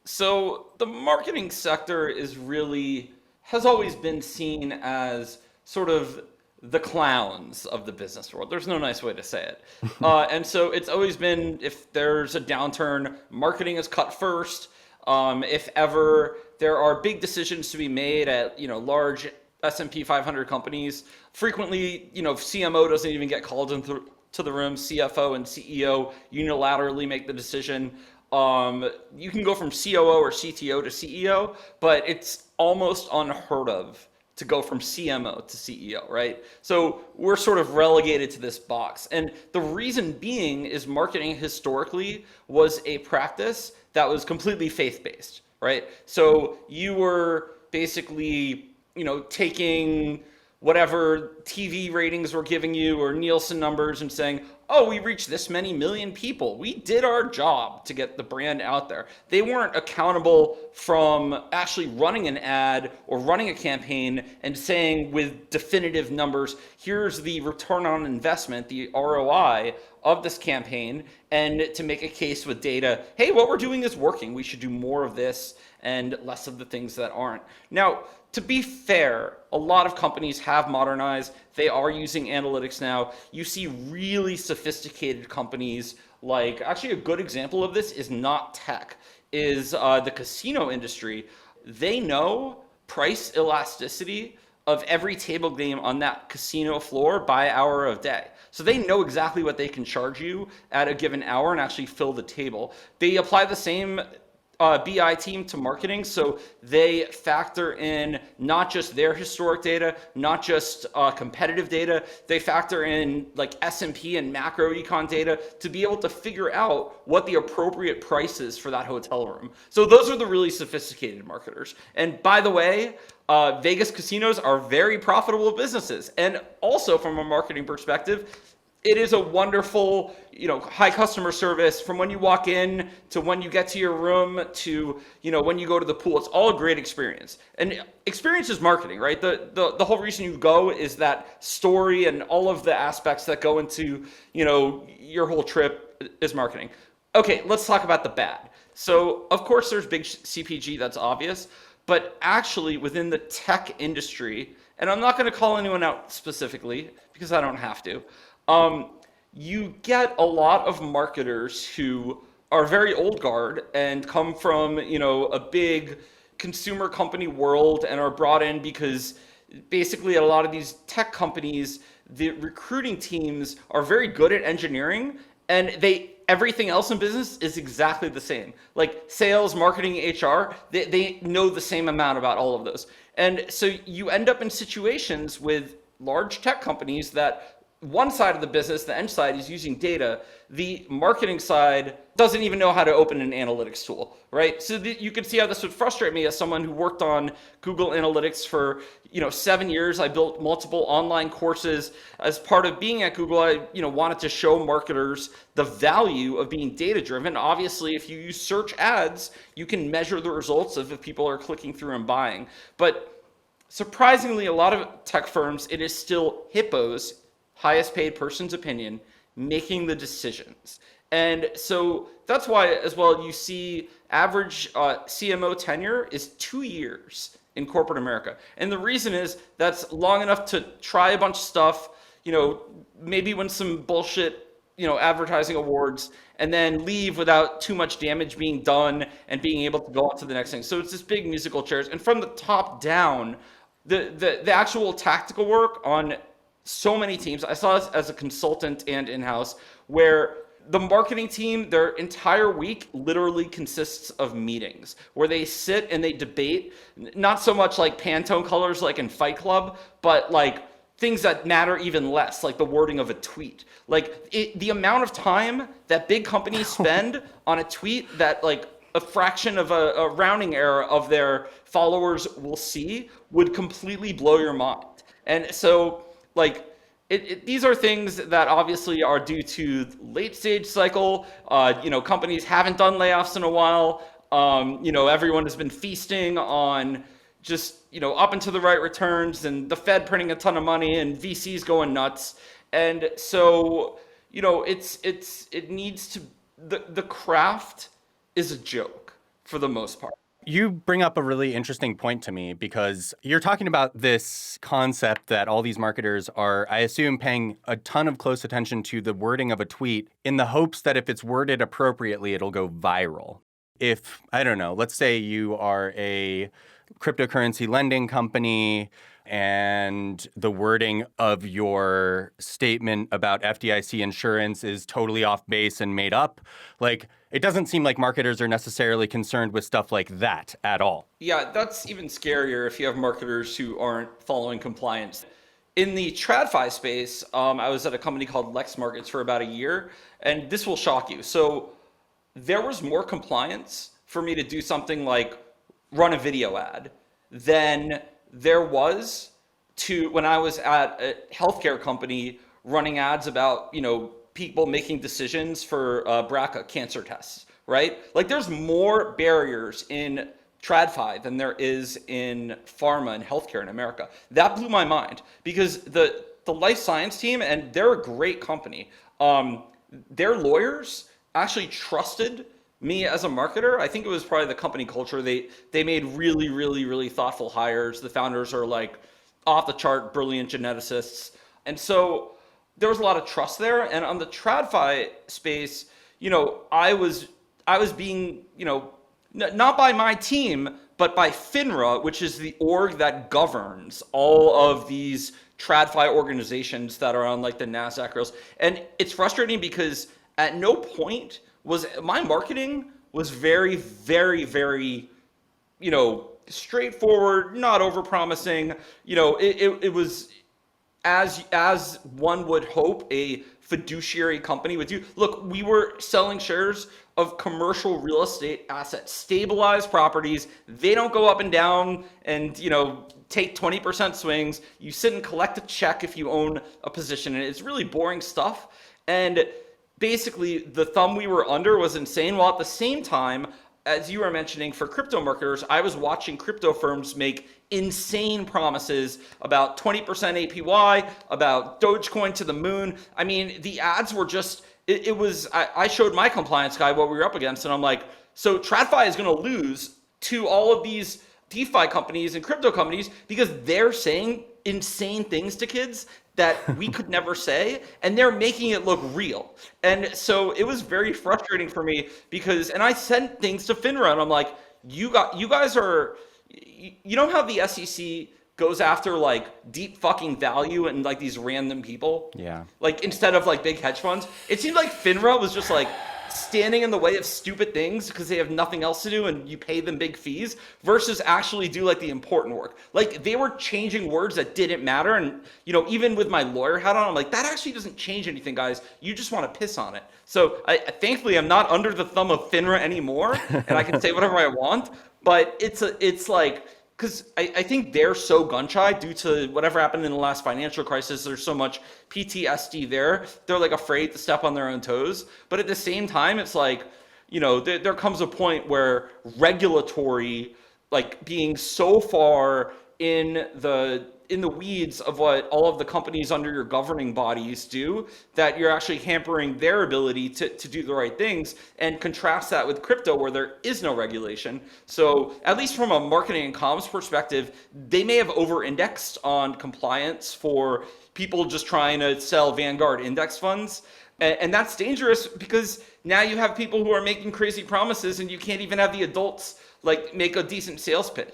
So the marketing sector has always been seen as sort of the clowns of the business world. There's no nice way to say it. And so it's always been, if there's a downturn, marketing is cut first. If ever there are big decisions to be made at, large S&P 500 companies, frequently, CMO doesn't even get called into to the room. CFO and CEO unilaterally make the decision. You can go from COO or CTO to CEO, but it's almost unheard of to go from CMO to CEO, right? So we're sort of relegated to this box. And the reason being is marketing historically was a practice that was completely faith-based, right? So you were basically, taking whatever TV ratings were giving you or Nielsen numbers and saying, oh, we reached this many million people. We did our job to get the brand out there. They weren't accountable from actually running an ad or running a campaign and saying with definitive numbers, here's the return on investment, the ROI of this campaign, and to make a case with data, hey, what we're doing is working. We should do more of this and less of the things that aren't. Now, to be fair, a lot of companies have modernized. They are using analytics now. You see really sophisticated companies actually a good example of this is not tech, is the casino industry. They know price elasticity of every table game on that casino floor by hour of day. So they know exactly what they can charge you at a given hour and actually fill the table. They apply the same BI team to marketing, so they factor in not just their historic data, not just competitive data. They factor in like S&P and macro econ data to be able to figure out what the appropriate price is for that hotel room. So those are the really sophisticated marketers. And by the way, Vegas casinos are very profitable businesses. And also from a marketing perspective, it is a wonderful, high customer service from when you walk in to when you get to your room to, when you go to the pool. It's all a great experience. And experience is marketing, right? The whole reason you go is that story and all of the aspects that go into, your whole trip is marketing. Okay, let's talk about the bad. So, of course, there's big CPG, that's obvious. But actually, within the tech industry, and I'm not going to call anyone out specifically because I don't have to, you get a lot of marketers who are very old guard and come from, a big consumer company world and are brought in because basically at a lot of these tech companies, the recruiting teams are very good at engineering and everything else in business is exactly the same. Like sales, marketing, HR, they know the same amount about all of those. And so you end up in situations with large tech companies that one side of the business, the end side, is using data. The marketing side doesn't even know how to open an analytics tool, right? So you can see how this would frustrate me as someone who worked on Google Analytics for 7 years. I built multiple online courses. As part of being at Google, I wanted to show marketers the value of being data driven. Obviously, if you use search ads, you can measure the results of if people are clicking through and buying. But surprisingly, a lot of tech firms, it is still hippos, highest paid person's opinion, making the decisions. And so that's why as well you see average CMO tenure is 2 years in corporate America. And the reason is that's long enough to try a bunch of stuff, maybe win some bullshit, advertising awards, and then leave without too much damage being done and being able to go on to the next thing. So it's this big musical chairs. And from the top down, the actual tactical work on so many teams. I saw this as a consultant and in-house where the marketing team, their entire week literally consists of meetings where they sit and they debate, not so much like Pantone colors like in Fight Club, but like things that matter even less, like the wording of a tweet. Like the amount of time that big companies spend on a tweet that like a fraction of a rounding error of their followers will see would completely blow your mind. And so these are things that obviously are due to late stage cycle. Companies haven't done layoffs in a while. Everyone has been feasting on just, up and to the right returns and the Fed printing a ton of money and VCs going nuts. And so, it needs to, the craft is a joke for the most part. You bring up a really interesting point to me because you're talking about this concept that all these marketers are, I assume, paying a ton of close attention to the wording of a tweet in the hopes that if it's worded appropriately, it'll go viral. If, I don't know, let's say you are a cryptocurrency lending company and the wording of your statement about FDIC insurance is totally off base and made up, like, it doesn't seem like marketers are necessarily concerned with stuff like that at all. Yeah, that's even scarier if you have marketers who aren't following compliance. In the TradFi space, I was at a company called Lex Markets for about a year, and this will shock you. So there was more compliance for me to do something like run a video ad than there was to when I was at a healthcare company running ads about, people making decisions for BRCA cancer tests, right? Like there's more barriers in TradFi than there is in pharma and healthcare in America. That blew my mind because the life science team, and they're a great company, their lawyers actually trusted me as a marketer. I think it was probably the company culture. They made really, really, really thoughtful hires. The founders are like off the chart, brilliant geneticists. And so there was a lot of trust there. And on the TradFi space, I was being, not by my team, but by FINRA, which is the org that governs all of these TradFi organizations that are on like the NASDAQ rails. And it's frustrating because at no point was my marketing was very, very, very, straightforward, not overpromising. It was as one would hope a fiduciary company would do. Look, we were selling shares of commercial real estate assets, stabilized properties. They don't go up and down and, take 20% swings. You sit and collect a check if you own a position. And it's really boring stuff. And basically, the thumb we were under was insane. While at the same time, as you were mentioning, for crypto marketers, I was watching crypto firms make insane promises about 20% APY, about Dogecoin to the moon. I mean, the ads were just, it was, I showed my compliance guy what we were up against, and I'm like, so TradFi is going to lose to all of these DeFi companies and crypto companies because they're saying insane things to kids that we could never say, and they're making it look real. And so it was very frustrating for me because, and I sent things to FINRA, and I'm like, you guys are, you know how the SEC goes after like deep fucking value and like these random people? Yeah. Like instead of like big hedge funds, it seemed like FINRA was just like standing in the way of stupid things because they have nothing else to do and you pay them big fees versus actually do like the important work. Like they were changing words that didn't matter. And, even with my lawyer hat on, I'm like, that actually doesn't change anything, guys. You just want to piss on it. So thankfully I'm not under the thumb of FINRA anymore and I can say whatever I want, but it's like, because I think they're so gun shy due to whatever happened in the last financial crisis. There's so much PTSD there. They're like afraid to step on their own toes. But at the same time, it's like, there comes a point where regulatory, like being so far in the weeds of what all of the companies under your governing bodies do that you're actually hampering their ability to do the right things, and contrast that with crypto where there is no regulation. So at least from a marketing and comms perspective, they may have over-indexed on compliance for people just trying to sell Vanguard index funds. And that's dangerous because now you have people who are making crazy promises and you can't even have the adults like make a decent sales pitch.